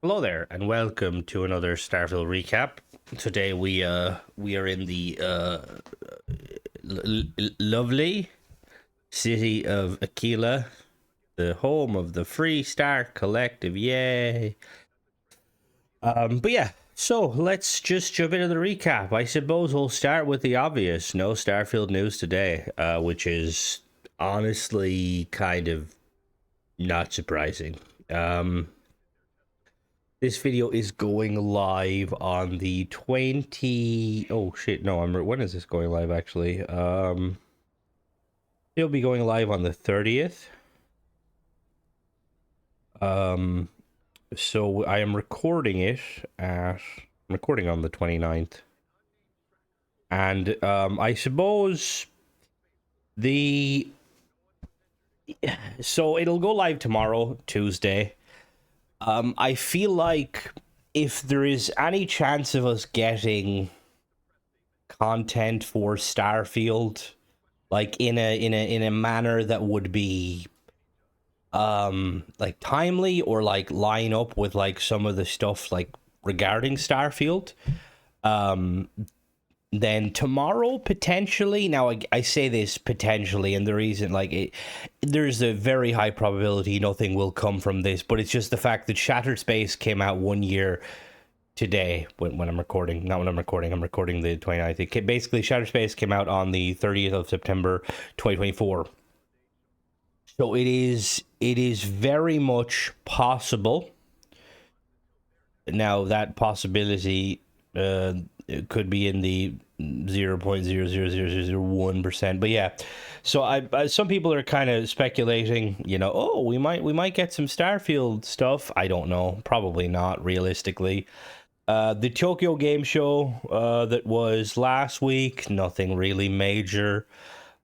Hello there, and welcome to another Starfield recap. Today we are in the lovely city of Aquila, the home of the Free Star Collective. Yay! But yeah, so let's just jump into the recap. I suppose we'll start with the obvious. No Starfield news today, which is honestly kind of not surprising. Um, This video is going live on the 20. Oh shit, no, when is this going live actually? It'll be going live on the 30th. Um so I am recording it at I'm recording on the 29th. And I suppose the so it'll go live tomorrow, Tuesday. I feel like if there is any chance of us getting content for Starfield, like in a manner that would be like timely or like line up with like some of the stuff like regarding Starfield, um then tomorrow potentially. Now I say this potentially, and the reason like there's a very high probability nothing will come from this, but it's just the fact that Shattered Space came out 1 year today when I'm recording. Not when I'm recording, I'm recording the 29th. Basically, Shattered Space came out on the 30th of September 2024. So it is very much possible. Now that possibility it could be in the 0.00001%, but yeah. So some people are kind of speculating, oh, we might get some Starfield stuff. I don't know, probably not realistically. The Tokyo Game Show that was last week, nothing really major.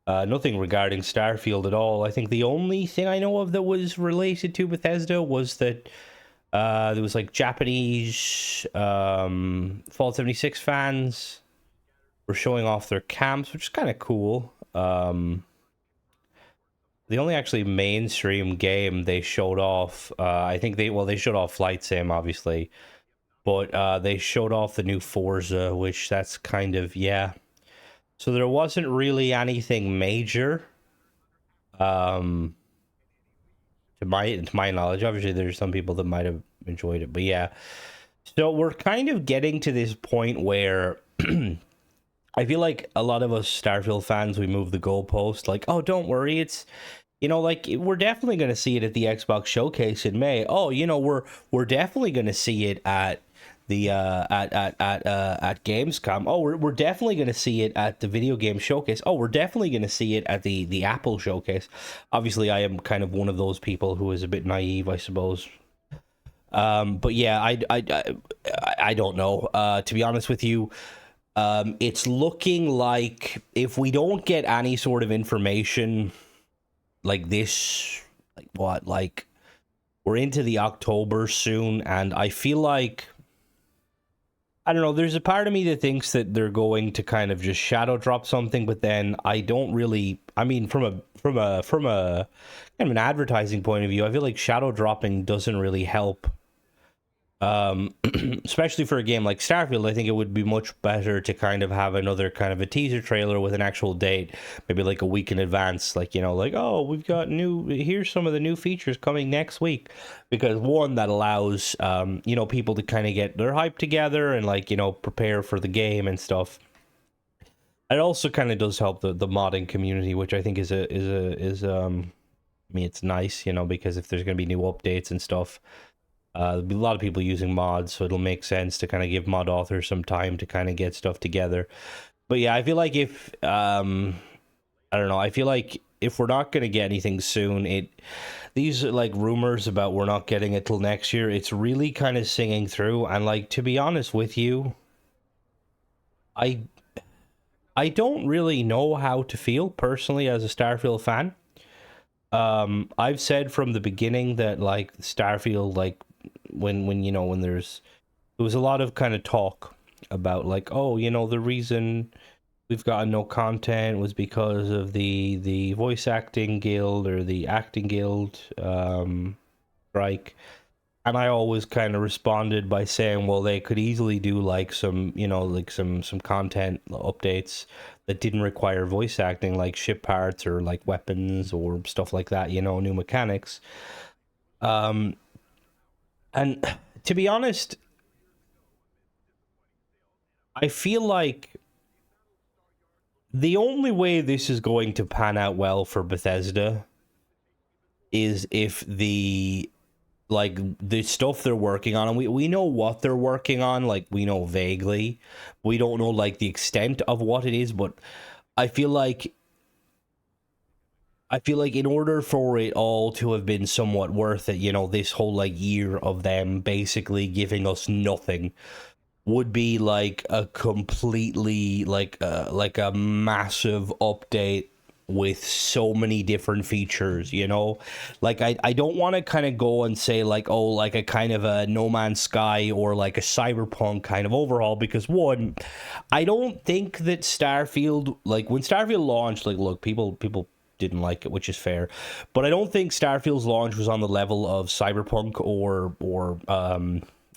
Nothing regarding Starfield at all. I think the only thing I know of that was related to Bethesda was that there was like Japanese Fallout 76 fans were showing off their camps, which is kind of cool. The only actually mainstream game they showed off, I think they showed off Flight Sim, obviously, but they showed off the new Forza, which that's kind of, yeah. So there wasn't really anything major, um, to my knowledge. Obviously, there's some people that might have enjoyed it, but yeah. So we're kind of getting to this point where I feel like a lot of us Starfield fans, we move the goalpost. Like, oh, don't worry, it's like we're definitely going to see it at the Xbox showcase in May. Oh, we're definitely going to see it at the at Gamescom. Oh, we're definitely going to see it at the video game showcase. Oh, we're definitely going to see it at the Apple showcase. Obviously, I am kind of one of those people who is a bit naive, I suppose. But yeah, I don't know. To be honest with you, it's looking like if we don't get any sort of information like this, like what, like we're into the October soon, and I feel like I don't know. There's a part of me that thinks that they're going to kind of just shadow drop something, but then I don't really. I mean, from a kind of an advertising point of view, I feel like shadow dropping doesn't really help. Especially for a game like Starfield, I think it would be much better to kind of have another kind of a teaser trailer with an actual date, maybe like a week in advance, like, like, oh, we've got here's some of the new features coming next week, because one, that allows, people to kind of get their hype together and like, prepare for the game and stuff. It also kind of does help the modding community, which I think I mean, it's nice, because if there's going to be new updates and stuff, there'll be a lot of people using mods, so it'll make sense to kind of give mod authors some time to kind of get stuff together. But yeah, I feel like if I don't know, I feel like if we're not gonna get anything soon, these like rumors about we're not getting it till next year, it's really kind of singing through. And like, to be honest with you, I I don't really know how to feel personally as a Starfield fan. I've said from the beginning that like Starfield, like when there was a lot of kind of talk about like, oh, the reason we've gotten no content was because of the voice acting guild or the acting guild strike. And I always kind of responded by saying, well, they could easily do like some, you know, like some content updates that didn't require voice acting, like ship parts or like weapons or stuff like that, you know, new mechanics. Um, and to be honest, I feel like the only way this is going to pan out well for Bethesda is if the stuff they're working on, and we know what they're working on, like we know vaguely, we don't know like the extent of what it is, but I feel like in order for it all to have been somewhat worth it, you know, this whole like year of them basically giving us nothing would be like a completely like a massive update with so many different features, you know. Like I don't want to kind of go and say like, oh, like a kind of a No Man's Sky or like a Cyberpunk kind of overhaul, because one, I don't think that Starfield, like when Starfield launched, like look, people didn't like it, which is fair, but I don't think Starfield's launch was on the level of Cyberpunk or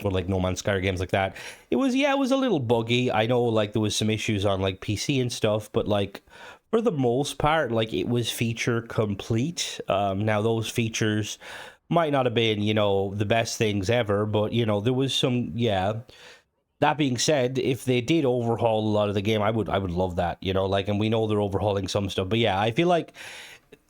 like No Man's Sky or games like that. It was, yeah, it was a little buggy. I know like there was some issues on like PC and stuff, but like for the most part, like it was feature complete. Now those features might not have been, you know, the best things ever, but you know, there was some, yeah. That being said, if they did overhaul a lot of the game, I would love that, you know, like, and we know they're overhauling some stuff, but yeah, I feel like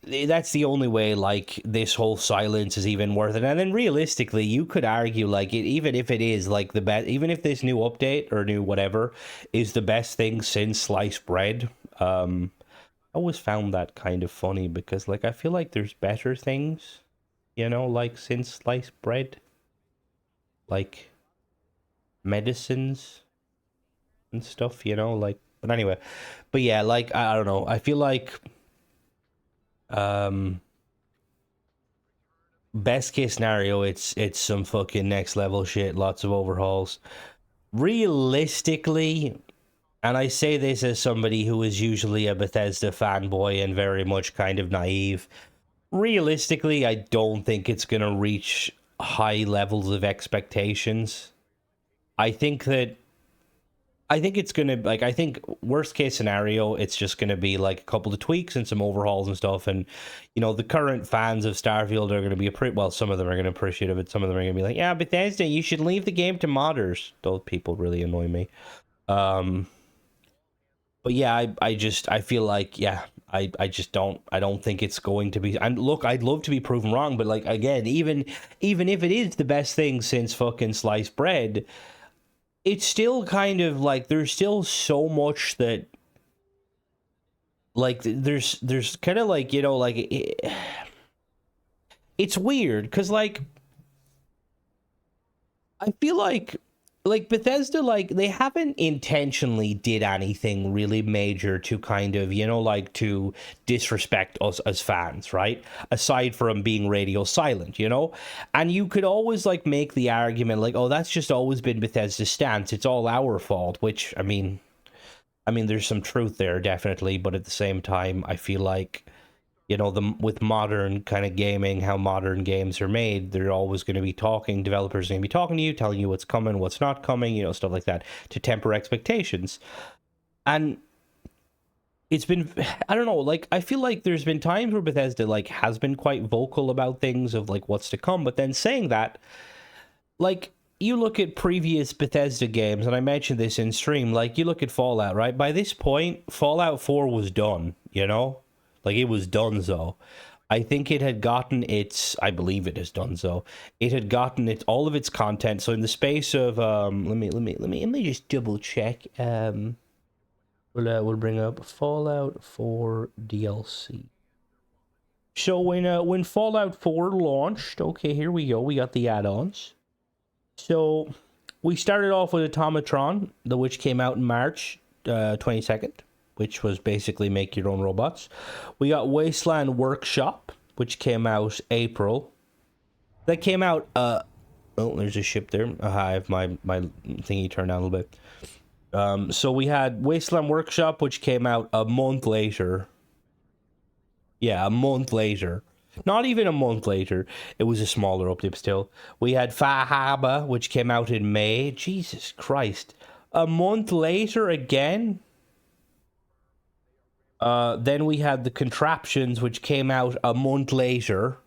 that's the only way like this whole silence is even worth it. And then realistically, you could argue like it, even if it is like the best, even if this new update or new whatever is the best thing since sliced bread. I always found that kind of funny because like I feel like there's better things, you know, like since sliced bread, like medicines and stuff, you know, like, but anyway, but yeah, like I don't know, I feel like um best case scenario, it's some fucking next level shit, lots of overhauls. Realistically, and I say this as somebody who is usually a Bethesda fanboy and very much kind of naive, realistically, I don't think it's gonna reach high levels of expectations. I think that I think it's gonna, like, I think worst case scenario, it's just gonna be like a couple of tweaks and some overhauls and stuff. And you know, the current fans of Starfield are gonna be well, some of them are gonna appreciate it, but some of them are gonna be like, yeah, Bethesda, you should leave the game to modders. Those people really annoy me. Um, but yeah, I feel like, yeah, I just don't think it's going to be. And look, I'd love to be proven wrong, but like again, even if it is the best thing since fucking sliced bread, it's still kind of like there's still so much that like there's kind of like, you know, like it's weird because like I feel like Bethesda, like they haven't intentionally did anything really major to kind of, you know, like to disrespect us as fans, right? Aside from being radio silent, you know? And you could always like make the argument like, oh, that's just always been Bethesda's stance. It's all our fault, which I mean there's some truth there definitely, but at the same time I feel like, you know, the with modern kind of gaming, how modern games are made, they're always going to be talking, developers are going to be talking to you, telling you what's coming, what's not coming, you know, stuff like that, to temper expectations. And it's been, I don't know, like I feel like there's been times where Bethesda like has been quite vocal about things of like what's to come, but then saying that, like, you look at previous Bethesda games, and I mentioned this in stream, like you look at Fallout, right? By this point, Fallout 4 was done, you know? Like it was done so. I think it had gotten its, I believe it has done so. It had gotten its all of its content. So in the space of let me just double check. We'll bring up Fallout 4 DLC. So when Fallout 4 launched, okay, here we go. We got the add-ons. So we started off with Automatron, which came out in March 22nd, which was basically make your own robots. We got Wasteland Workshop, which came out April. That came out, oh, there's a ship there. I have my thingy turned down a little bit. So we had Wasteland Workshop, which came out a month later. Yeah, a month later. Not even a month later, it was a smaller update still. We had Fahaba, which came out in May. Jesus Christ. A month later again? Then we had the Contraptions, which came out a month later.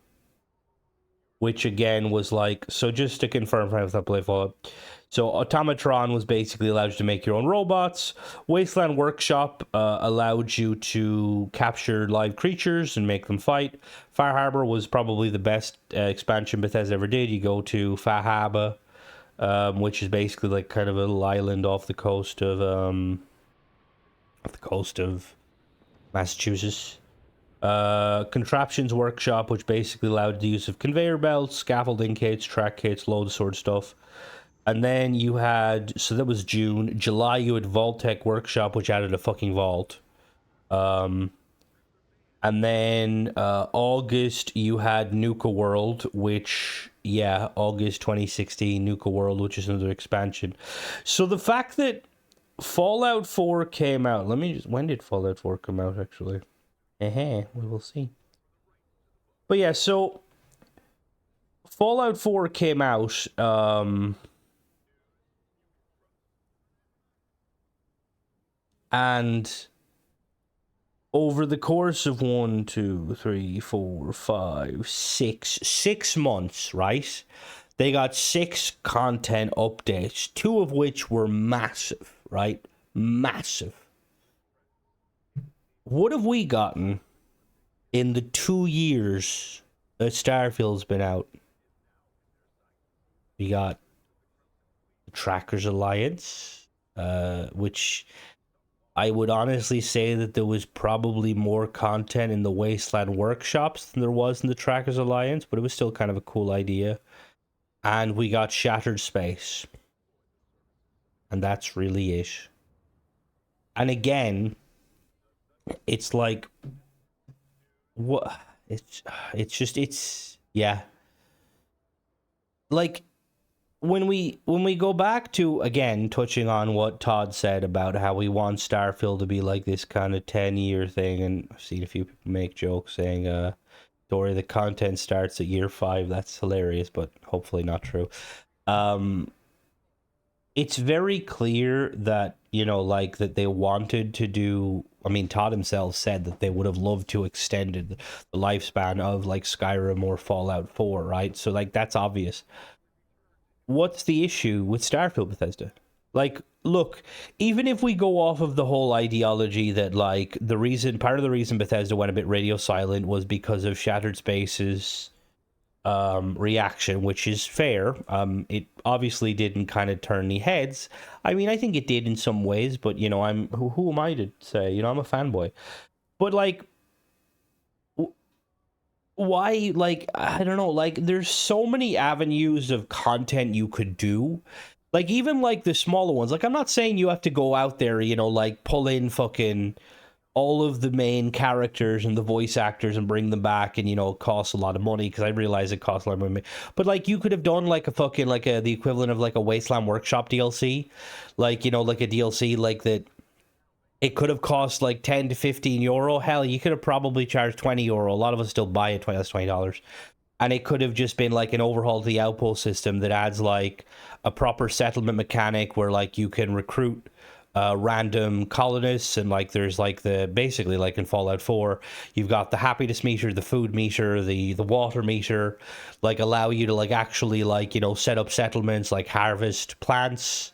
Which again was like, so just to confirm for that play Fallout. So Automatron was basically allowed you to make your own robots. Wasteland Workshop allowed you to capture live creatures and make them fight. Far Harbor was probably the best expansion Bethesda ever did. You go to Fahaba, which is basically like kind of a little island off the coast of Massachusetts. Contraptions Workshop, which basically allowed the use of conveyor belts, scaffolding kits, track kits, loads of sort of stuff. And then you had, so that was June. July, you had Vault Tech Workshop, which added a fucking vault. And then August, you had Nuka World, which, yeah, August 2016, Nuka World, which is another expansion. So the fact that Fallout 4 came out, when did Fallout 4 come out, actually? We will see. But yeah, so Fallout 4 came out, and over the course of 6 months, right? They got 6 content updates, 2 of which were massive, right? Massive. What have we gotten in the 2 years that Starfield's been out? We got the Trackers Alliance, which I would honestly say that there was probably more content in the Wasteland Workshops than there was in the Trackers Alliance, but it was still kind of a cool idea. And we got Shattered Space. And that's really it. And again, it's like, what? It's yeah. Like, when we go back to, again, touching on what Todd said about how we want Starfield to be like this kind of 10-year thing, and I've seen a few people make jokes saying, Dory, the content starts at year 5. That's hilarious, but hopefully not true. It's very clear that, you know, like, that they wanted to do, I mean, Todd himself said that they would have loved to extend the lifespan of, like, Skyrim or Fallout 4, right? So, like, that's obvious. What's the issue with Starfield, Bethesda? Like, look, even if we go off of the whole ideology that, like, part of the reason Bethesda went a bit radio silent was because of Shattered Space's reaction, which is fair. It obviously didn't kind of turn any heads. I mean, I think it did in some ways, but, you know, who am I to say? You know, I'm a fanboy. But, like, why, like, I don't know, like, there's so many avenues of content you could do. Like, even, like, the smaller ones. Like, I'm not saying you have to go out there, you know, like, pull in fucking all of the main characters and the voice actors and bring them back, and, you know, it costs a lot of money, because I realize it costs a lot of money. But, like, you could have done, like, a fucking, like, the equivalent of, like, a Wasteland Workshop DLC. Like, you know, like a DLC, like, that it could have cost like 10 to 15 euro. Hell, you could have probably charged 20 euro. A lot of us still buy it. That's $20. And it could have just been like an overhaul to the outpost system that adds like a proper settlement mechanic where like you can recruit random colonists, and like there's like the, basically like in Fallout 4, you've got the happiness meter, the food meter, the water meter, like allow you to like actually like, you know, set up settlements, like harvest plants,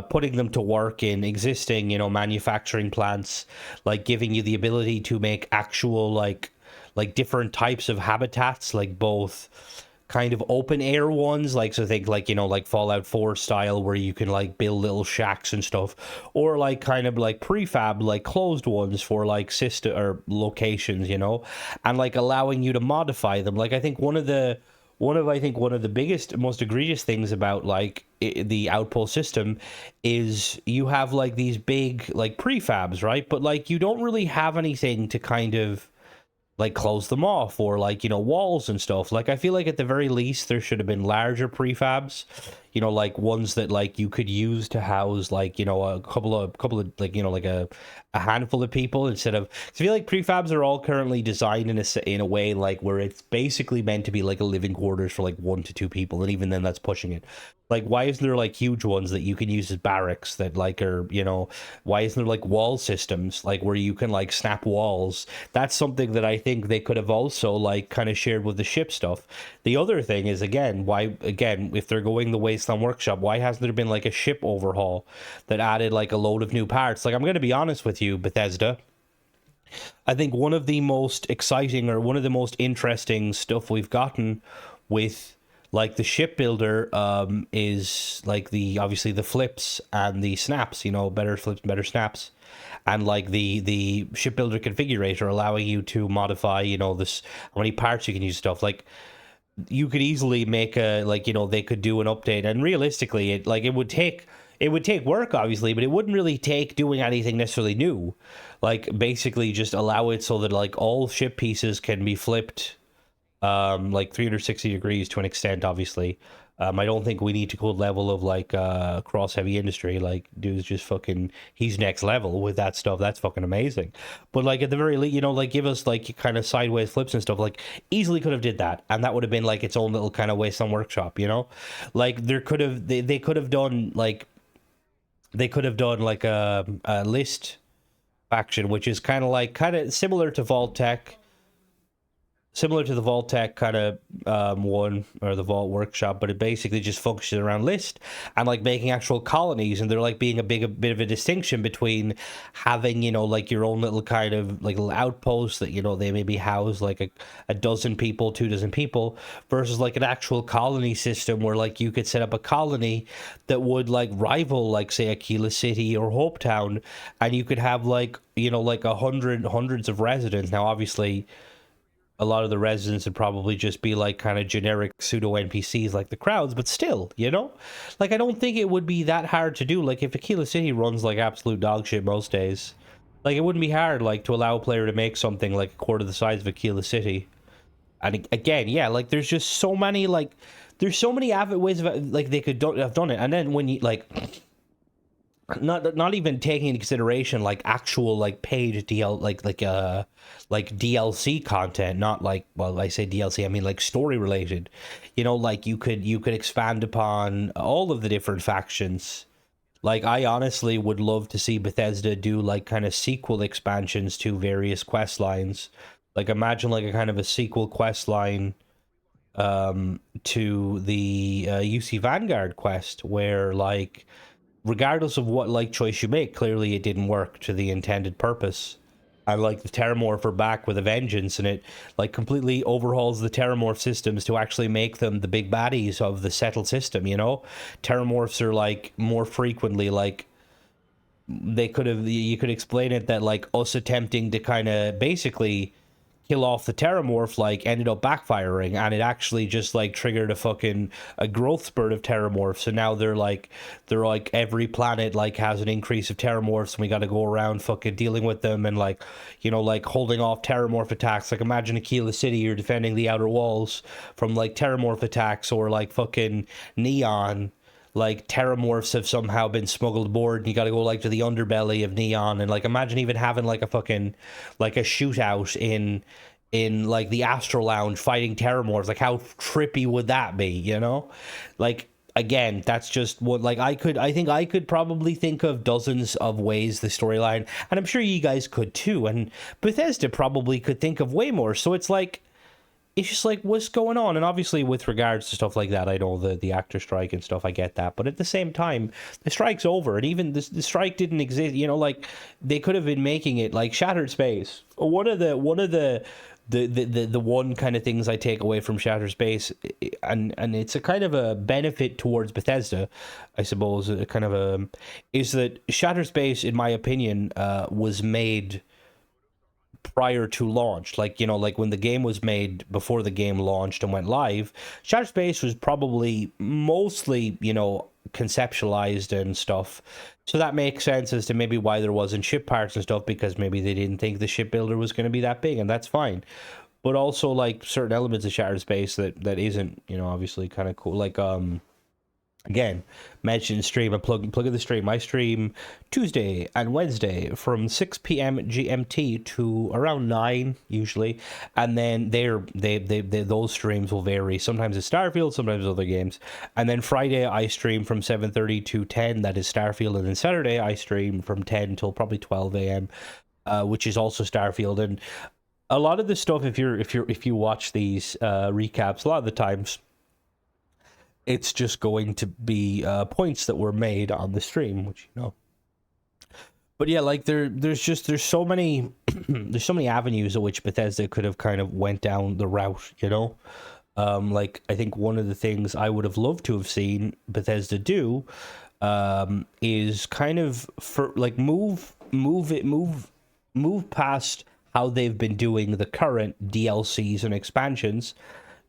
putting them to work in existing, you know, manufacturing plants, like giving you the ability to make actual like different types of habitats, like both kind of open air ones, like, so think like, you know, like Fallout 4 style where you can like build little shacks and stuff, or like kind of like prefab, like closed ones for like system or locations, you know, and like allowing you to modify them. Like, I think one of the biggest, most egregious things about like the outpost system is you have like these big like prefabs, right? But like you don't really have anything to kind of like close them off, or like, you know, walls and stuff. Like, I feel like at the very least there should have been larger prefabs, you know, like ones that like you could use to house like, you know, a couple of like, you know, like a handful of people instead of. 'Cause I feel like prefabs are all currently designed in a way like where it's basically meant to be like a living quarters for like 1 to 2 people, and even then that's pushing it. Like, why isn't there like huge ones that you can use as barracks that like are, you know, why isn't there like wall systems like where you can like snap walls? That's something that I think they could have also like kind of shared with the ship stuff. The other thing is, again, why, again, if they're going the Wasteland Workshop, why hasn't there been like a ship overhaul that added like a load of new parts? Like, I'm going to be honest with you, Bethesda. I think one of the most exciting or one of the most interesting stuff we've gotten with like the shipbuilder is like the obviously the flips and the snaps, you know, better flips and better snaps, and like the shipbuilder configurator allowing you to modify, you know, this how many parts you can use, stuff like you could easily make a, like, you know, they could do an update, and realistically it like it would take work obviously, but it wouldn't really take doing anything necessarily new. Like basically just allow it so that like all ship pieces can be flipped like 360 degrees to an extent, obviously. I don't think we need to go level of like cross heavy industry. Like, dude's just fucking, he's next level with that stuff. That's fucking amazing. But like at the very least, you know, like give us like kind of sideways flips and stuff. Like easily could have did that, and that would have been like its own little kind of Wasteland Workshop. You know, like there could have they could have done like they could have done like a list faction, which is kind of similar to the Vault Tech kind of one, or the Vault Workshop, but it basically just focuses around list and like making actual colonies, and they're like being a bit of a distinction between having, you know, like your own little kind of like little outposts that, you know, they maybe house like a dozen people, 2 dozen people, versus like an actual colony system where like you could set up a colony that would like rival like say Aquila City or Hopetown, and you could have like, you know, like hundreds of residents. Now obviously a lot of the residents would probably just be like kind of generic pseudo NPCs like the crowds, but still, you know, like I don't think it would be that hard to do. Like if Aquila City runs like absolute dog shit most days, like it wouldn't be hard like to allow a player to make something like a quarter the size of Aquila City. And again, yeah, like there's just so many like there's so many ways of like they could have done it. And then when you like not even taking into consideration like actual like paid like DLC content, not like, well, I say DLC, I mean like story related, you know, like you could expand upon all of the different factions. Like I honestly would love to see Bethesda do like kind of sequel expansions to various quest lines. Like imagine like a kind of a sequel quest line to the UC Vanguard quest, where like regardless of what like choice you make, clearly it didn't work to the intended purpose. And like the Terramorph are back with a vengeance, and it like completely overhauls the Terramorph systems to actually make them the big baddies of the settled system, you know? Terramorphs are like more frequently like they could have, you could explain it that like us attempting to kind of basically kill off the Terramorph like ended up backfiring, and it actually just like triggered a growth spurt of Terramorphs. So now they're like every planet like has an increase of Terramorphs, and we got to go around fucking dealing with them and like, you know, like holding off Terramorph attacks. Like imagine Aquila City, you're defending the outer walls from like Terramorph attacks, or like fucking Neon, like Terramorphs have somehow been smuggled aboard, and you got to go like to the underbelly of Neon. And like imagine even having like a fucking like a shootout in like the Astral Lounge fighting Terramorphs. Like how trippy would that be, you know? Like again, that's just what, like I think I could probably think of dozens of ways the storyline, and I'm sure you guys could too, and Bethesda probably could think of way more. So it's like, it's just like, what's going on? And obviously with regards to stuff like that, I know the actor strike and stuff, I get that, but at the same time the strike's over, and even the strike didn't exist, you know? Like they could have been making it like Shattered Space. One of the one kind of things I take away from Shattered Space, and it's a kind of a benefit towards Bethesda, I suppose, a kind of a, is that Shattered Space, in my opinion, was made prior to launch. Like, you know, like when the game was made before the game launched and went live, Shattered Space was probably mostly, you know, conceptualized and stuff. So that makes sense as to maybe why there wasn't ship parts and stuff, because maybe they didn't think the shipbuilder was going to be that big, and that's fine. But also like certain elements of Shattered Space that isn't, you know, obviously kind of cool. Like Again, mention stream. I plug in the stream. I stream Tuesday and Wednesday from 6 p.m. GMT to around 9 usually, and then those streams will vary. Sometimes it's Starfield, sometimes other games, and then Friday I stream from 7:30 to 10. That is Starfield, and then Saturday I stream from 10 till probably 12 a.m., which is also Starfield. And a lot of the stuff, if you watch these recaps, a lot of the times it's just going to be points that were made on the stream, which you know. But yeah, like there's so many there's so many avenues at which Bethesda could have kind of went down the route, you know. Like I think one of the things I would have loved to have seen Bethesda do is kind of for like move past how they've been doing the current DLCs and expansions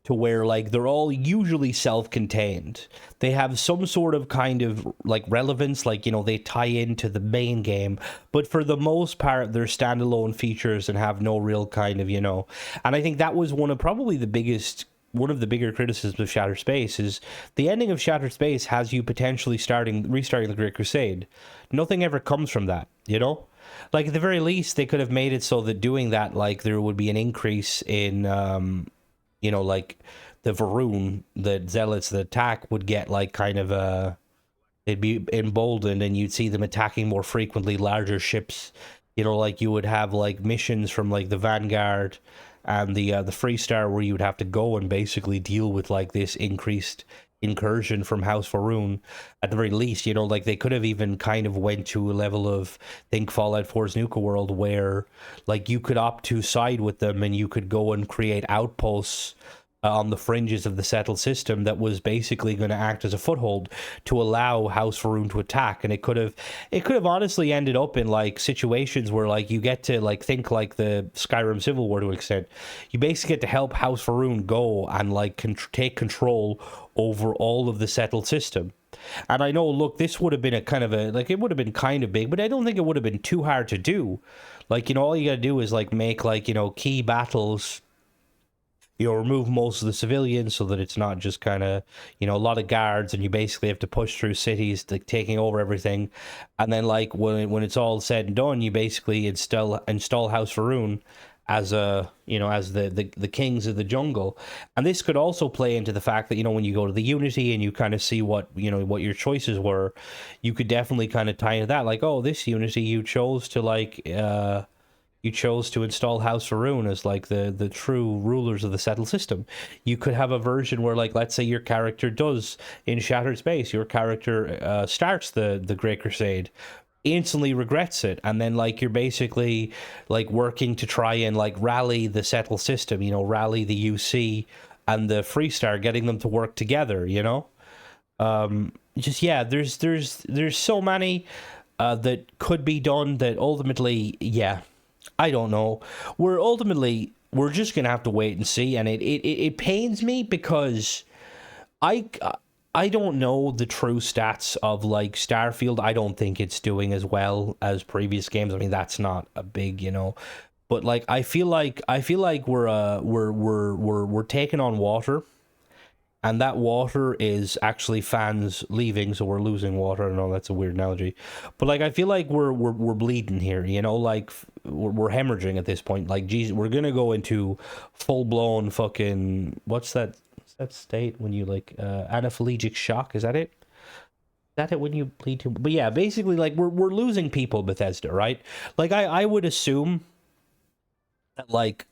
to where like they're all usually self-contained. They have some sort of kind of like relevance, like, you know, they tie into the main game, but for the most part they're standalone features and have no real kind of, you know. And I think that was one of the bigger criticisms of Shattered Space is the ending of Shattered Space has you potentially restarting the Great Crusade. Nothing ever comes from that, you know? Like at the very least they could have made it so that doing that, like there would be an increase in you know, like the Varun, the Zealots, the attack would get like kind of they'd be emboldened and you'd see them attacking more frequently, larger ships. You know, like you would have like missions from like the Vanguard and the Freestar where you would have to go and basically deal with like this increased incursion from House Varun. At the very least, you know, like they could have even kind of went to a level of think Fallout 4's Nuka World where like you could opt to side with them and you could go and create outposts on the fringes of the settled system that was basically going to act as a foothold to allow House Varun to attack. And it could have honestly ended up in like situations where like you get to like think like the Skyrim Civil War to an extent. You basically get to help House Varun go and like take control over all of the settled system. And I know, look, this would have been a kind of a, like, it would have been kind of big, but I don't think it would have been too hard to do. Like, you know, all you gotta do is, like, make, like, you know, key battles, you know, remove most of the civilians so that it's not just kind of, you know, a lot of guards and you basically have to push through cities, like, taking over everything. And then, like, when it's all said and done, you basically install House Varun as a, you know, as the kings of the jungle. And this could also play into the fact that, you know, when you go to the Unity and you kind of see what, you know, what your choices were, you could definitely kind of tie into that, like, oh, this Unity you chose to like you chose to install House Varun as like the true rulers of the settled system. You could have a version where, like, let's say your character does in Shattered Space, your character starts the Great Crusade, instantly regrets it, and then like you're basically like working to try and like rally the settled system, you know, rally the UC and the Freestar, getting them to work together, you know. Just yeah, there's so many that could be done that ultimately, yeah, I don't know. We're just gonna have to wait and see, and it pains me because I I don't know the true stats of like Starfield. I don't think it's doing as well as previous games. I mean, that's not a big, you know, but like I feel like we're taking on water, and that water is actually fans leaving, so we're losing water. I know that's a weird analogy, but like I feel like we're bleeding here, you know, like we're hemorrhaging at this point. Like, geez, we're gonna go into full blown fucking, what's that state when you like anaphylactic shock? Is that it? Is that it when you bleed too? But yeah, basically, like we're losing people, Bethesda, right? Like I would assume that like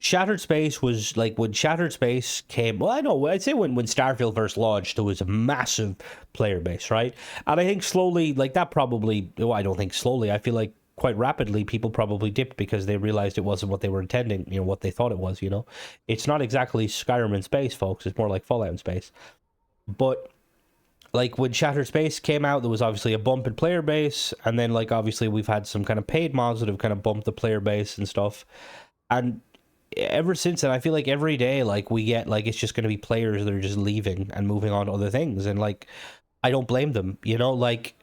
Shattered Space was like when Shattered Space came. Well, I know I'd say when Starfield first launched, there was a massive player base, right? And I think slowly, like that probably. Well, I don't think slowly. I feel like quite rapidly people probably dipped because they realized it wasn't what they were intending. You know, what they thought it was. You know, it's not exactly Skyrim in space, folks. It's more like Fallout in space. But like when Shattered Space came out, there was obviously a bump in player base, and then like obviously we've had some kind of paid mods that have kind of bumped the player base and stuff. And ever since then, I feel like every day, like we get like it's just going to be players that are just leaving and moving on to other things, and like I don't blame them, you know. Like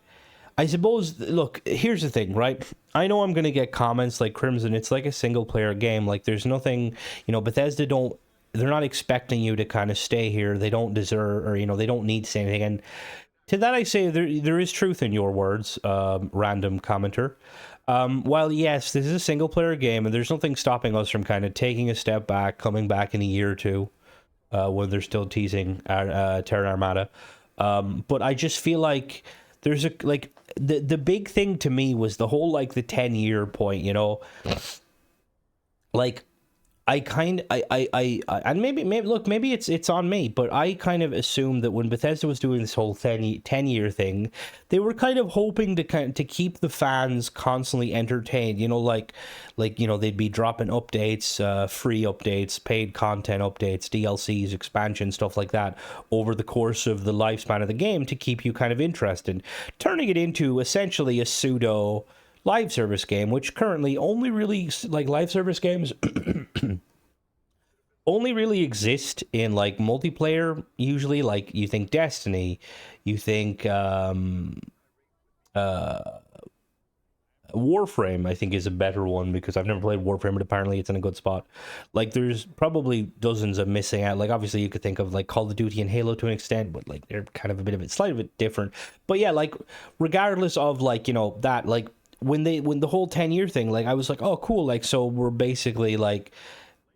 I suppose, look, here's the thing, right? I know I'm going to get comments like Crimson. It's like a single player game. Like there's nothing, you know. Bethesda don't. they're not expecting you to kind of stay here. They don't deserve, or they don't need to say anything. And to that I say there is truth in your words, random commenter. While yes, this is a single player game, and there's nothing stopping us from kind of taking a step back, coming back in a year or two, when they're still teasing Terran Armada. But I just feel like there's the big thing to me was the whole like the 10-year point, like and maybe look, maybe it's on me, but I kind of assumed that when Bethesda was doing this whole 10-year thing, they were kind of hoping to keep the fans constantly entertained, they'd be dropping updates, free updates, paid content updates, DLCs, expansion, stuff like that over the course of the lifespan of the game to keep you kind of interested, turning it into essentially a pseudo live service game, which currently only really, like, live service games only really exist in like multiplayer. Usually, like, you think Destiny, you think Warframe, I think, is a better one because I've never played Warframe, but apparently it's in a good spot. Like, there's probably dozens of missing out. Like, obviously you could think of like Call of Duty and Halo to an extent, but like they're kind of slightly bit different. But yeah, like, regardless of like, that, like, when the whole 10-year thing, like, I was like, oh cool, like, so we're basically like,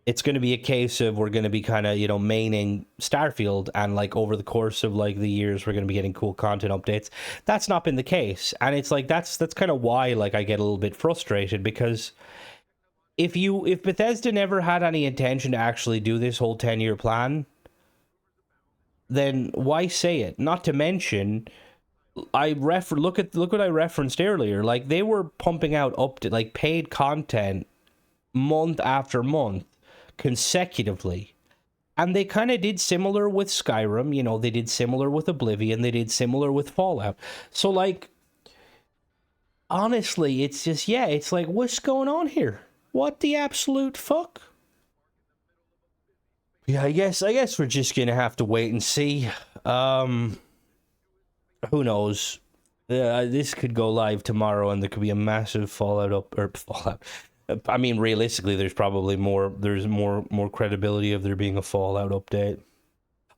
it's going to be a case of we're going to be kind of, maining Starfield, and like over the course of like the years we're going to be getting cool content updates. That's not been the case, and it's like that's kind of why, like, I get a little bit frustrated, because if Bethesda never had any intention to actually do this whole 10-year plan, then why say it? Not to mention, look what I referenced earlier. Like, they were pumping out like paid content month after month consecutively, and they kind of did similar with Skyrim. They did similar with Oblivion, they did similar with Fallout. So, like, honestly, it's just, yeah, it's like, what's going on here? What the absolute fuck? Yeah, I guess we're just gonna have to wait and see. Who knows? This could go live tomorrow, and there could be a massive Fallout. I mean, realistically, there's more credibility of there being a Fallout update.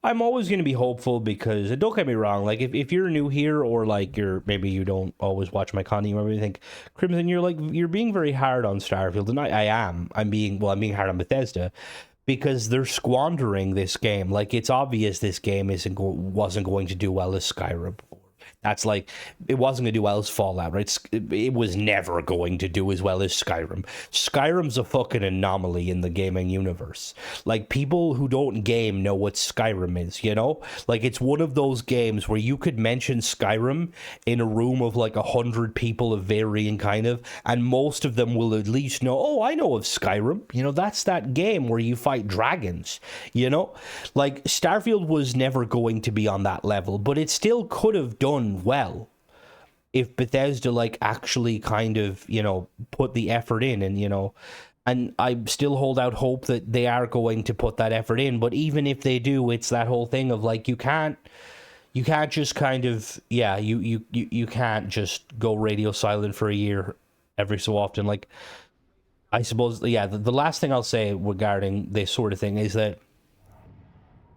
I'm always going to be hopeful, because don't get me wrong, like, if you're new here, or like maybe you don't always watch my content, you maybe think, Crimson, you're being very hard on Starfield, and I am. I'm being hard on Bethesda, because they're squandering this game. Like, it's obvious this game wasn't going to do well as Skyrim. That's like, it wasn't going to do well as Fallout, right? It was never going to do as well as Skyrim. Skyrim's a fucking anomaly in the gaming universe. Like, people who don't game know what Skyrim is, Like, it's one of those games where you could mention Skyrim in a room of like 100 people of varying kind of, and most of them will at least know, oh, I know of Skyrim. That's that game where you fight dragons, Like, Starfield was never going to be on that level, but it still could have done well if Bethesda, like, actually kind of, put the effort in, and I still hold out hope that they are going to put that effort in. But even if they do, it's that whole thing of like, you can't just kind of, you can't just go radio silent for a year every so often. Like, I suppose, the last thing I'll say regarding this sort of thing is that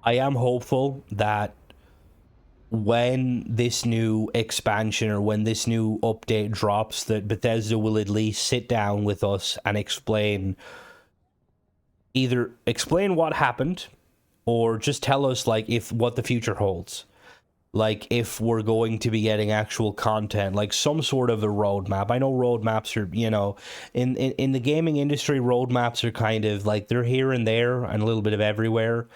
I am hopeful that when this new expansion or when this new update drops, that Bethesda will at least sit down with us and explain what happened, or just tell us, like, what the future holds. Like, if we're going to be getting actual content, like some sort of a roadmap. I know roadmaps are, in the gaming industry, roadmaps are kind of like, they're here and there and a little bit of everywhere,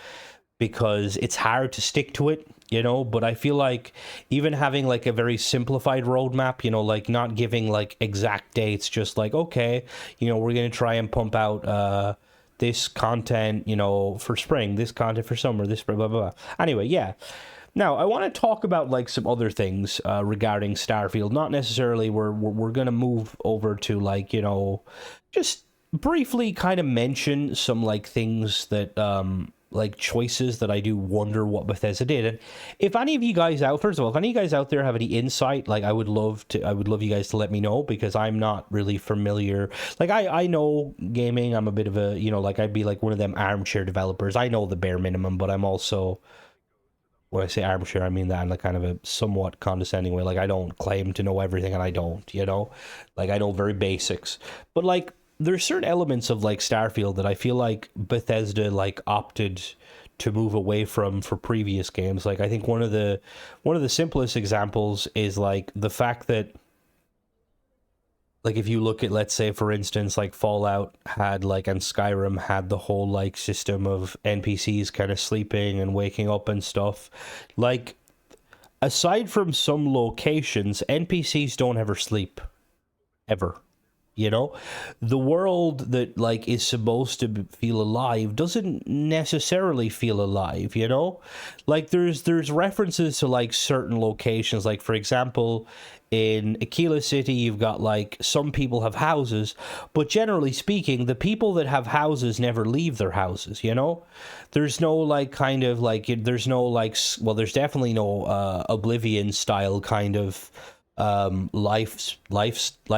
because it's hard to stick to it, but I feel like even having like a very simplified roadmap, like not giving like exact dates, just like, okay, we're going to try and pump out this content, for spring, this content for summer, this blah, blah, blah. Anyway, yeah. Now, I want to talk about like some other things regarding Starfield. Not necessarily we're going to move over to like, just briefly kind of mention some like things that like choices that I do wonder what Bethesda did. And if any of you guys out, first of all, if any of you guys out there have any insight, like I would love you guys to let me know, because I'm not really familiar. Like I know gaming, I'm a bit of a, you know, like I'd be like one of them armchair developers. I know the bare minimum, but I'm also, when I say armchair, I mean that in like kind of a somewhat condescending way. Like I don't claim to know everything, and I don't, you know, like I know very basics. But like there's certain elements of like Starfield that I feel like Bethesda like opted to move away from for previous games. Like I think one of the simplest examples is like the fact that, like if you look at, let's say for instance, like Fallout had like, and Skyrim had the whole like system of NPCs kind of sleeping and waking up and stuff. Like aside from some locations, NPCs don't ever sleep, ever. You know, the world that like is supposed to feel alive doesn't necessarily feel alive, you know. Like there's references to like certain locations, like for example in Aquila City you've got like some people have houses, but generally speaking the people that have houses never leave their houses, you know. There's no like kind of like, there's no like, well there's definitely no Oblivion style kind of life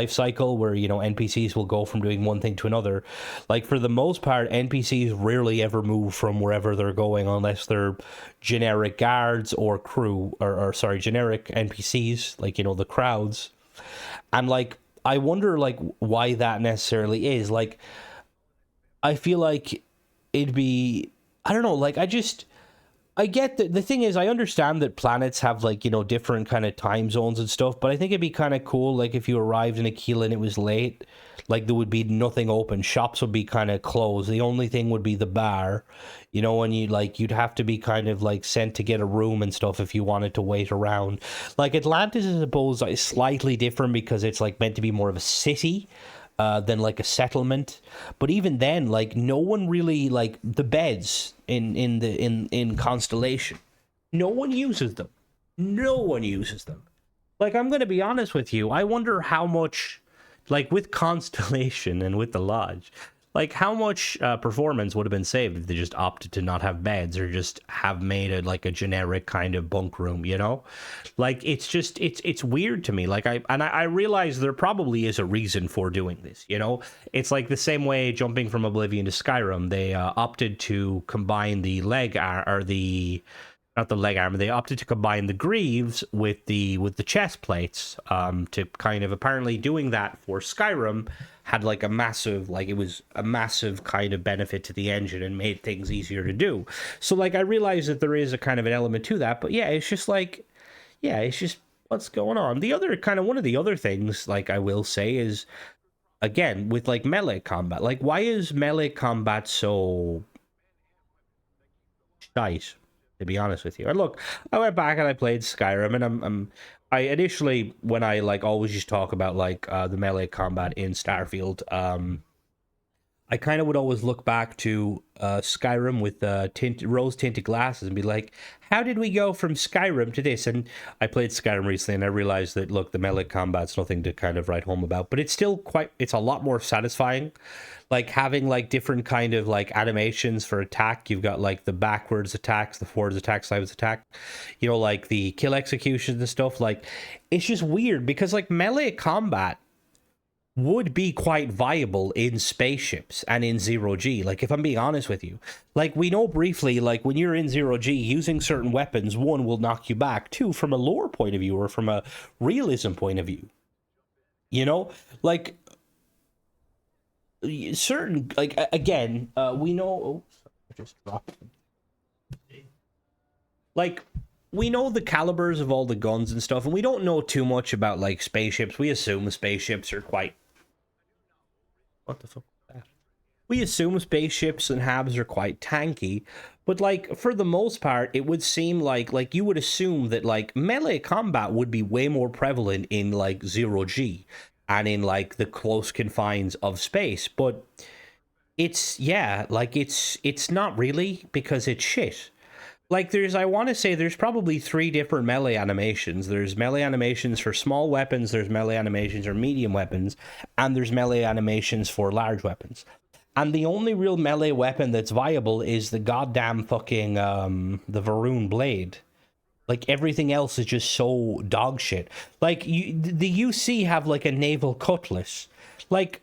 cycle where, you know, NPCs will go from doing one thing to another. Like for the most part NPCs rarely ever move from wherever they're going unless they're generic guards or crew, or sorry, generic NPCs, like, you know, the crowds. And like I wonder like why that necessarily is. Like I feel like it'd be, I don't know, like I get that. The thing is, I understand that planets have like, you know, different kind of time zones and stuff, but I think it'd be kind of cool like if you arrived in Aquila and it was late, like there would be nothing open, shops would be kind of closed, the only thing would be the bar, you know, and you like you'd have to be kind of like sent to get a room and stuff if you wanted to wait around. Like Atlantis, I suppose, is slightly different because it's like meant to be more of a city than like a settlement. But even then, like no one really, like the beds in Constellation, no one uses them. No one uses them. Like I'm gonna be honest with you, I wonder how much, like with Constellation and with the Lodge, like how much performance would have been saved if they just opted to not have beds or just have made it like a generic kind of bunk room, you know. Like it's just it's weird to me. Like I realize there probably is a reason for doing this, you know. It's like the same way jumping from Oblivion to Skyrim, they opted to combine the or the, not the leg armor, they opted to combine the greaves with the chest plates, to kind of, apparently doing that for Skyrim had like a massive, like it was a massive kind of benefit to the engine and made things easier to do. So like I realize that there is a kind of an element to that, but yeah, it's just like, yeah, it's just what's going on. The other kind of, one of the other things like I will say is, again, with like melee combat, like why is melee combat so shite, to be honest with you? And look, I went back and I played Skyrim, and I initially, when I like always just talk about like the melee combat in Starfield, I kind of would always look back to Skyrim with rose tinted glasses and be like, how did we go from Skyrim to this? And I played Skyrim recently and I realized that, look, the melee combat's nothing to kind of write home about, but it's still it's a lot more satisfying. Like having like different kind of like animations for attack. You've got like the backwards attacks, the forwards attack, sideways attack, you know, like the kill executions and stuff. Like it's just weird because like melee combat would be quite viable in spaceships and in 0G. Like if I'm being honest with you, like we know briefly, like when you're in 0G using certain weapons, one will knock you back, two from a lore point of view or from a realism point of view, you know, like certain, like again, we know, I just dropped, like we know the calibers of all the guns and stuff, and we don't know too much about like spaceships. We assume spaceships are quite, what the fuck was that? We assume spaceships and habs are quite tanky, but like for the most part, it would seem like you would assume that like melee combat would be way more prevalent in like 0G and in like the close confines of space, but it's, yeah, like it's not really, because it's shit. Like there's, I want to say there's probably 3 different melee animations. There's melee animations for small weapons, there's melee animations for medium weapons, and there's melee animations for large weapons. And the only real melee weapon that's viable is the goddamn fucking the Varun blade. Like everything else is just so dog shit. Like the UC have like a naval cutlass. Like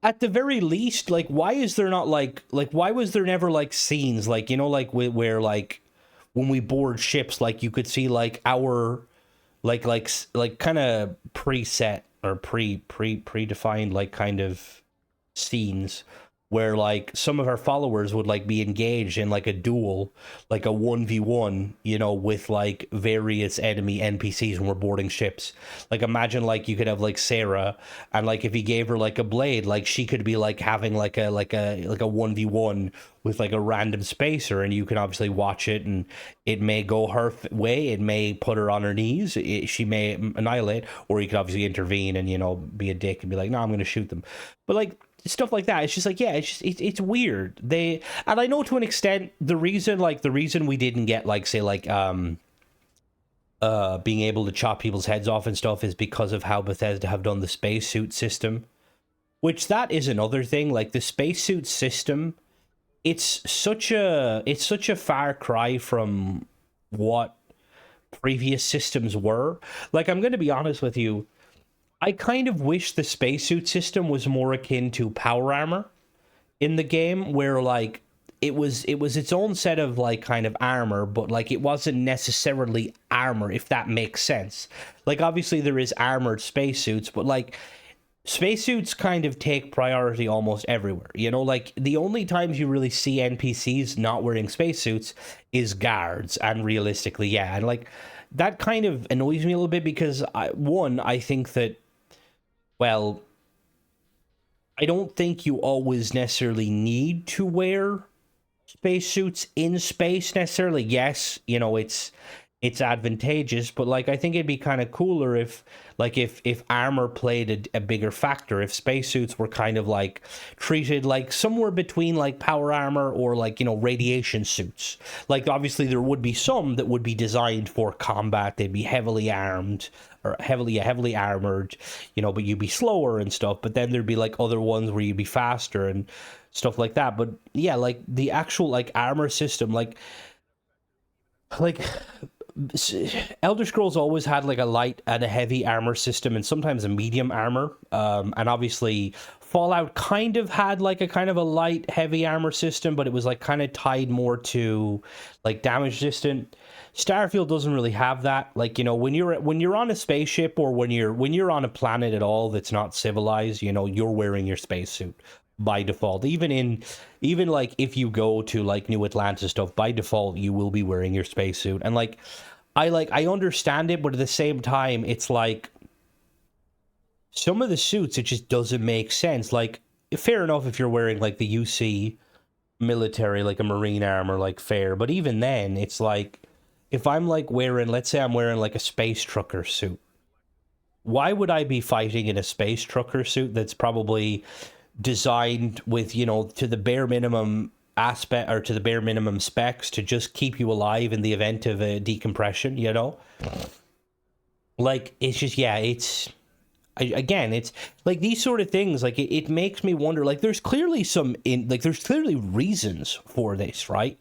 at the very least, like why is there not like why was there never like scenes like, you know, like where like when we board ships, like you could see like our like kind of preset or predefined like kind of scenes where like some of our followers would like be engaged in like a duel, like a 1v1, you know, with like various enemy NPCs when we're boarding ships. Like imagine like you could have like Sarah, and like if he gave her like a blade, like she could be like having like a 1v1 with like a random spacer, and you can obviously watch it, and it may go her way, it may put her on her knees, she may annihilate, or you could obviously intervene and, you know, be a dick and be like, no, I'm gonna shoot them. But like stuff like that, it's just like, yeah, it's just it's weird. They, and I know to an extent the reason we didn't get like say like being able to chop people's heads off and stuff is because of how Bethesda have done the spacesuit system, which that is another thing. Like the spacesuit system, it's such a far cry from what previous systems were. Like, I'm going to be honest with you, I kind of wish the spacesuit system was more akin to power armor in the game, where like it was its own set of like kind of armor, but like it wasn't necessarily armor, if that makes sense. Like obviously there is armored spacesuits, but like spacesuits kind of take priority almost everywhere. You know, like the only times you really see NPCs not wearing spacesuits is guards, and realistically, yeah, and like that kind of annoys me a little bit because I think that, well, I don't think you always necessarily need to wear spacesuits in space necessarily. Yes, you know, it's advantageous, but like I think it'd be kind of cooler if like if armor played a bigger factor, if spacesuits were kind of like treated like somewhere between like power armor or like, you know, radiation suits. Like obviously there would be some that would be designed for combat, they'd be heavily armed or heavily armored, you know, but you'd be slower and stuff. But then there'd be like other ones where you'd be faster and stuff like that. But yeah, like the actual like armor system, like Elder Scrolls always had like a light and a heavy armor system, and sometimes a medium armor. And obviously Fallout kind of had like a kind of a light heavy armor system, but it was like kind of tied more to like damage distant. Starfield doesn't really have that. Like, you know, when you're on a spaceship, or when you're on a planet at all that's not civilized, you know, you're wearing your spacesuit by default. Even like if you go to like New Atlantis stuff, by default you will be wearing your spacesuit. And like I understand it, but at the same time it's like some of the suits, it just doesn't make sense. Like fair enough if you're wearing like the UC military, like a marine armor, like fair, but even then it's like if I'm like wearing, let's say I'm wearing like a space trucker suit, why would I be fighting in a space trucker suit that's probably designed with, you know, to the bare minimum aspect, or to the bare minimum specs to just keep you alive in the event of a decompression, you know? Like, it's just, yeah, again, it's like these sort of things, like it makes me wonder, like there's clearly there's clearly reasons for this, right?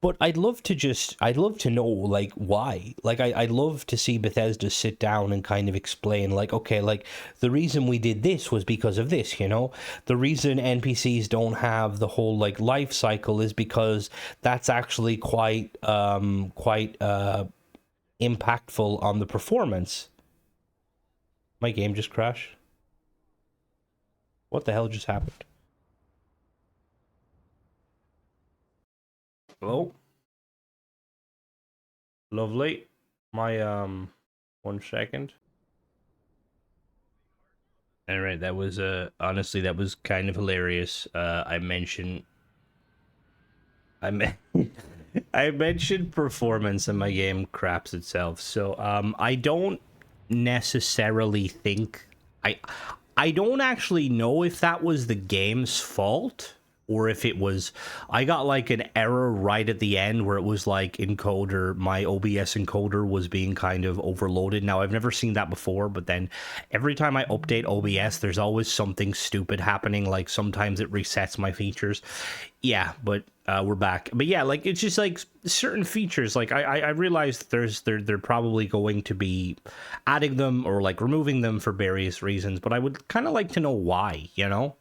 But I'd love to know, like, why. Like, I'd love to see Bethesda sit down and kind of explain, like, okay, like, the reason we did this was because of this, you know? The reason NPCs don't have the whole, like, life cycle is because that's actually quite impactful on the performance. My game just crashed. What the hell just happened? Hello? Lovely. My 1 second. All right, that was honestly, that was kind of hilarious. I mentioned I mentioned performance, and my game craps itself. So I don't necessarily think I don't actually know if that was the game's fault or if it was, I got like an error right at the end where it was like encoder, my OBS encoder was being kind of overloaded. Now I've never seen that before, but then every time I update OBS, there's always something stupid happening. Like sometimes it resets my features. Yeah, but we're back. But yeah, like it's just like certain features. Like I realized they're probably going to be adding them or like removing them for various reasons, but I would kind of like to know why, you know?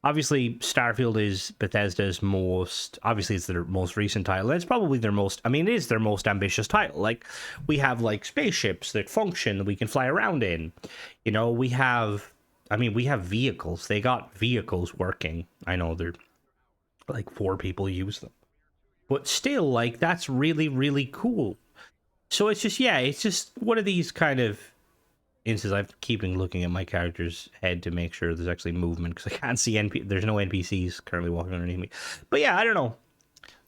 Obviously Starfield is Bethesda's most, obviously it's their most recent title. It's probably their most, I mean, it is their most ambitious title. Like we have like spaceships that function that we can fly around in. You know, we have, I mean, we have vehicles. They got vehicles working. I know they're like 4 people use them, but still, like, that's really, really cool. So it's just, yeah, it's just one of these kind of instances. I'm keeping looking at my character's head to make sure there's actually movement, because I can't see there's no NPCs currently walking underneath me. But yeah, I don't know.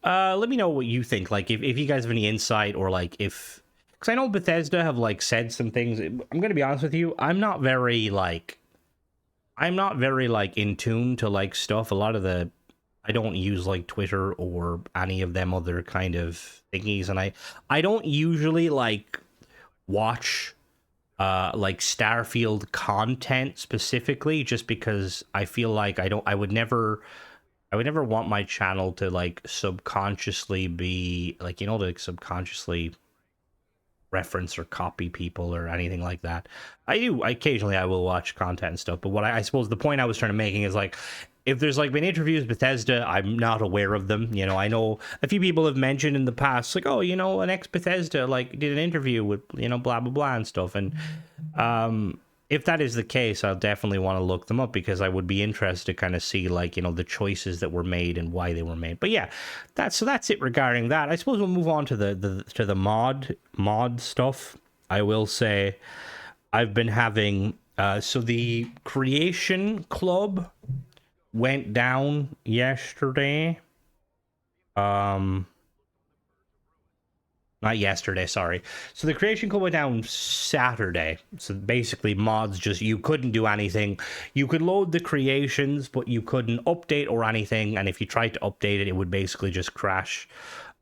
Let me know what you think. Like, if you guys have any insight, or like if, because I know Bethesda have like said some things. I'm gonna be honest with you. I'm not very like in tune to like stuff. A lot of the, I don't use like Twitter or any of them other kind of thingies, and I don't usually like watch like Starfield content specifically, just because I feel like I would never want my channel to like subconsciously be like, you know, to subconsciously reference or copy people or anything like that. Occasionally I will watch content and stuff, but what I suppose the point I was trying to making is like, if there's like been interviews with Bethesda, I'm not aware of them. You know, I know a few people have mentioned in the past, like, oh, you know, an ex-Bethesda like did an interview with, you know, blah blah blah and stuff. And if that is the case, I'll definitely want to look them up, because I would be interested to kind of see, like, you know, the choices that were made and why they were made. But yeah, that's it regarding that. I suppose we'll move on to the mod stuff. I will say I've been having so the Creation Club went down yesterday. Not yesterday, sorry. So the Creation Club went down Saturday. So basically mods, just, you couldn't do anything. You could load the creations, but you couldn't update or anything. And if you tried to update it, it would basically just crash.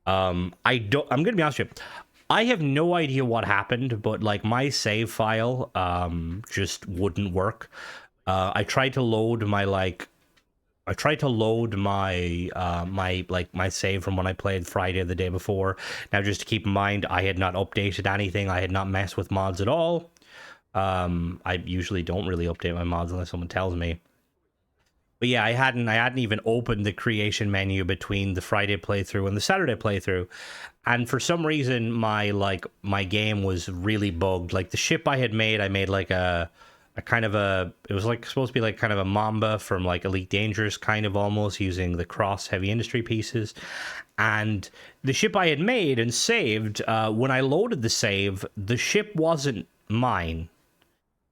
I'm gonna be honest with you. I have no idea what happened, but like my save file just wouldn't work. I tried to load my my save from when I played Friday the day before. Now, just to keep in mind, I had not updated anything. I had not messed with mods at all. I usually don't really update my mods unless someone tells me. But yeah, I hadn't even opened the creation menu between the Friday playthrough and the Saturday playthrough. And for some reason, my game was really bugged. Like the ship I made like a kind of it was like supposed to be like kind of a Mamba from like Elite Dangerous, kind of almost, using the cross heavy industry pieces. And the ship I had made and saved, when I loaded the save, the ship wasn't mine.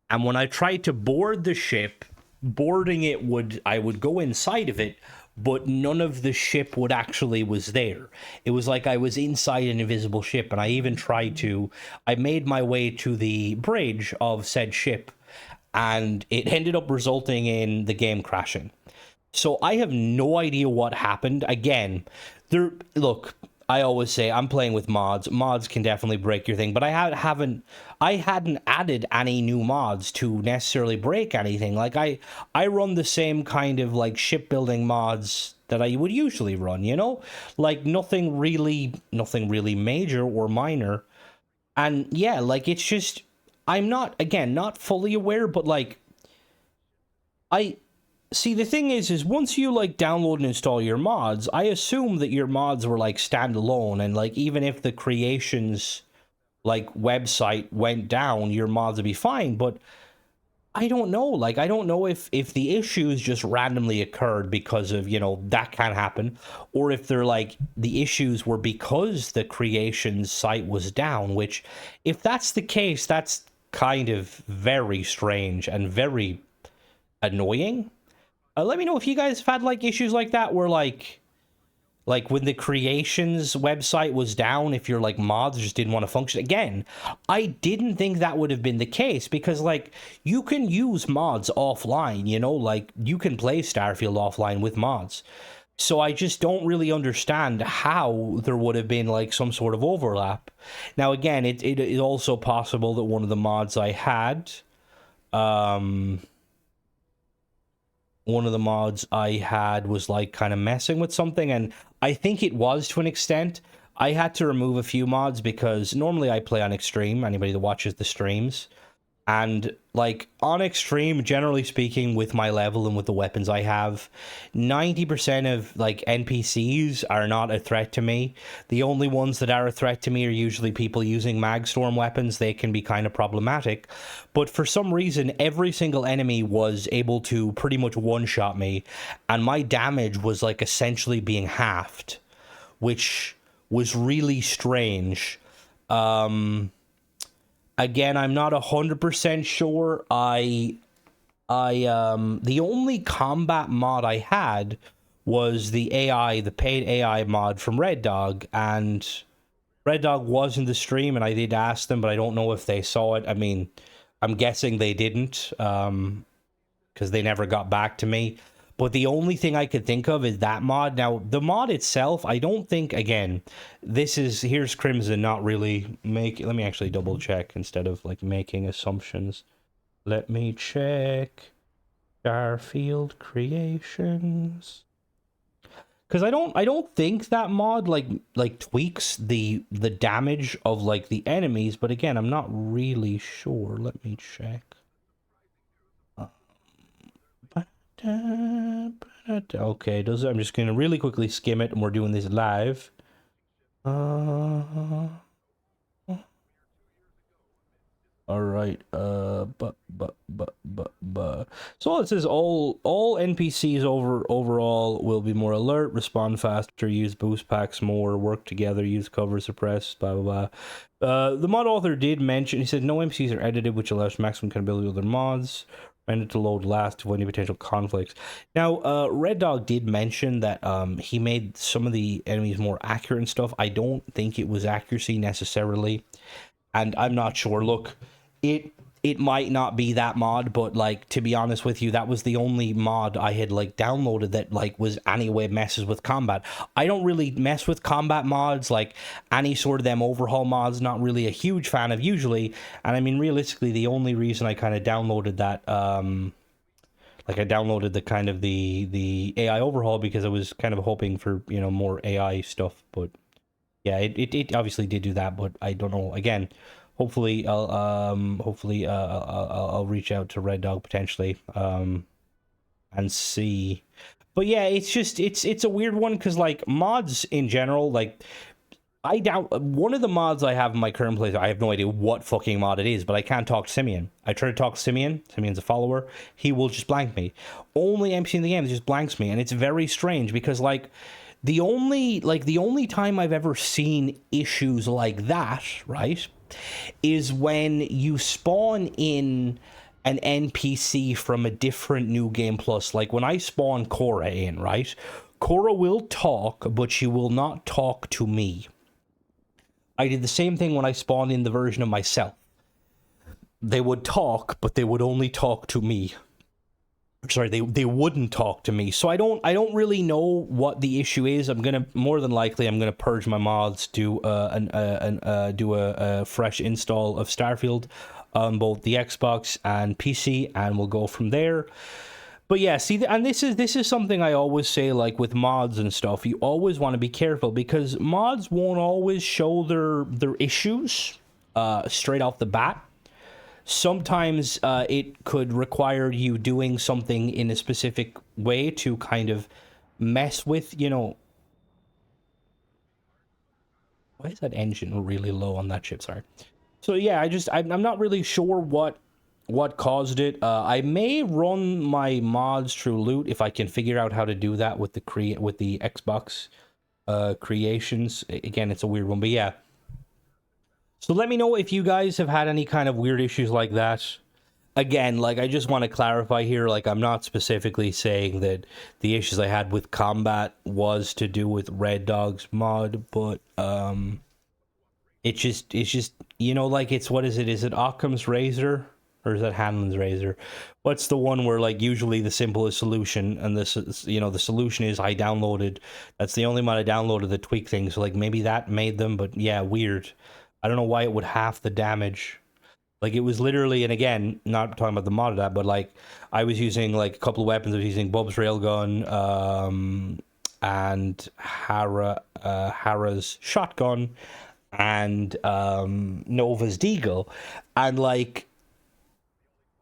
And when I tried to board the ship, boarding it I would go inside of it, but none of the ship was there. It was like I was inside an invisible ship. And I made my way to the bridge of said ship, and it ended up resulting in the game crashing. So I have no idea what happened. Again, look, I always say I'm playing with mods. Mods can definitely break your thing, but I hadn't added any new mods to necessarily break anything. Like I run the same kind of like shipbuilding mods that I would usually run, you know? Like nothing really major or minor. And yeah, like it's just, I'm not fully aware, but like, I see, the thing is once you like download and install your mods, I assume that your mods were like standalone, and like even if the creations like website went down, your mods would be fine. But I don't know. Like, I don't know if the issues just randomly occurred because of, you know, that can happen, or if they're like the issues were because the creations site was down, which if that's the case, that's kind of very strange and very annoying. Let me know if you guys have had like issues like that where like Like when the creations website was down, if your like mods just didn't want to function again, I didn't think that would have been the case because like you can use mods offline, you know, like you can play Starfield offline with mods. So I just don't really understand how there would have been like some sort of overlap. Now again, it is also possible that one of the mods I had, um one of the mods I had was like kind of messing with something, and I think it was to an extent. I had to remove a few mods because normally I play on extreme, anybody that watches the streams, and like on extreme, generally speaking, with my level and with the weapons I have, 90% of like NPCs are not a threat to me. The only ones that are a threat to me are usually people using magstorm weapons. They can be kind of problematic, but for some reason every single enemy was able to pretty much one-shot me, and my damage was like essentially being halved, which was really strange. Again, I'm not 100% sure. The only combat mod I had was the AI, the paid AI mod from Red Dog, and Red Dog was in the stream, and I did ask them, but I don't know if they saw it. I mean, I'm guessing they didn't, because they never got back to me. But the only thing I could think of is that mod. Now, the mod itself, I don't think, again, here's Crimson not really let me actually double check instead of, like, making assumptions. Let me check. Starfield Creations. Because I don't think that mod, like tweaks the damage of, like, the enemies, but again, I'm not really sure. Let me check. Okay, I'm just gonna really quickly skim it, and we're doing this live. All right. So it says all NPCs overall will be more alert, respond faster, use boost packs more, work together, use cover, suppress, blah blah blah. The mod author did mention, he said no NPCs are edited, which allows maximum compatibility with other mods. Render to load last to avoid any potential conflicts. Now, Red Dog did mention that he made some of the enemies more accurate and stuff. I don't think it was accuracy necessarily, and I'm not sure. Look, it might not be that mod, but like to be honest with you, that was the only mod I had like downloaded that like was anyway messes with combat. I don't really mess with combat mods, like any sort of them overhaul mods, not really a huge fan of usually. And I mean realistically the only reason I kind of downloaded that like I downloaded the kind of the AI overhaul because I was kind of hoping for, you know, more AI stuff, but yeah, it obviously did do that, but I don't know. Again, hopefully I'll reach out to Red Dog potentially and see. But yeah, it's just it's a weird one because like mods in general, like I doubt one of the mods I have in my current playthrough. I have no idea what fucking mod it is, but I can't talk to Simeon. I try to talk to Simeon. Simeon's a follower. He will just blank me. Only NPC in the game just blanks me, and it's very strange because like the only time I've ever seen issues like that, right, is when you spawn in an NPC from a different New Game Plus. Like when I spawn Cora in, right? Cora will talk, but she will not talk to me. I did the same thing when I spawned in the version of myself. They would talk, but they would only talk to me. Sorry, they wouldn't talk to me. So I don't really know what the issue is. I'm gonna more than likely purge my mods, do a fresh install of Starfield on both the Xbox and PC, and we'll go from there. But yeah, see, and this is something I always say, like with mods and stuff, you always want to be careful because mods won't always show their issues straight off the bat. Sometimes it could require you doing something in a specific way to kind of mess with, you know. Why is that engine really low on that ship? Sorry. So yeah, I'm not really sure what caused it. I may run my mods through loot if I can figure out how to do that with the Xbox creations. Again, it's a weird one, but yeah. So let me know if you guys have had any kind of weird issues like that. again, like, I just want to clarify here, like, I'm not specifically saying that the issues I had with combat was to do with Red Dog's mod, but it's just like, it's, what is it? Is it Occam's razor or is that Hanlon's razor? What's the one where, like, usually the simplest solution, and this is, the solution is that's the only mod I downloaded that tweak things. So, like, maybe that made them, but yeah, weird. I don't know why it would half the damage. Like, it was literally, and again, not talking about the mod of that, but like, I was using like a couple of weapons. I was using Bub's railgun, and Hara's shotgun, and Nova's deagle, and like,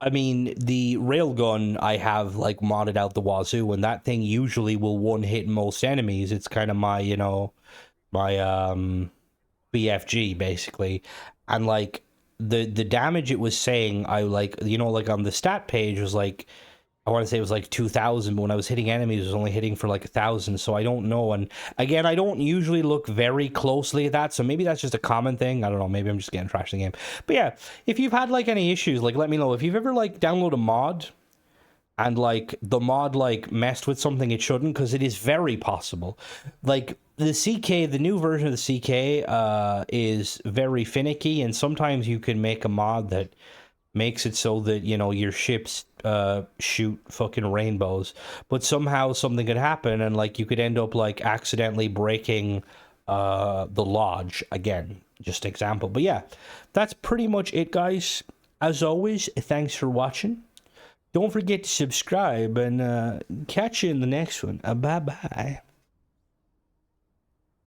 I mean, the railgun I have like modded out the wazoo, and that thing usually will one hit most enemies. It's kind of my, my BFG basically, and like, the damage it was saying, I like, like on the stat page was like, I want to say it was like 2,000, but when I was hitting enemies, it was only hitting for like 1,000. So I don't know. And again, I don't usually look very closely at that. So maybe that's just a common thing. I don't know. Maybe I'm just getting trashed in the game. But yeah, if you've had like any issues, like, let me know. If you've ever like download a mod and like the mod like messed with something it shouldn't, because it is very possible. Like, the CK, the new version of the CK is very finicky, and sometimes you can make a mod that makes it so that, your ships shoot fucking rainbows, but somehow something could happen, and like, you could end up like accidentally breaking the lodge again. Just example. But yeah, that's pretty much it, guys. As always, thanks for watching. Don't forget to subscribe, and catch you in the next one. Bye bye.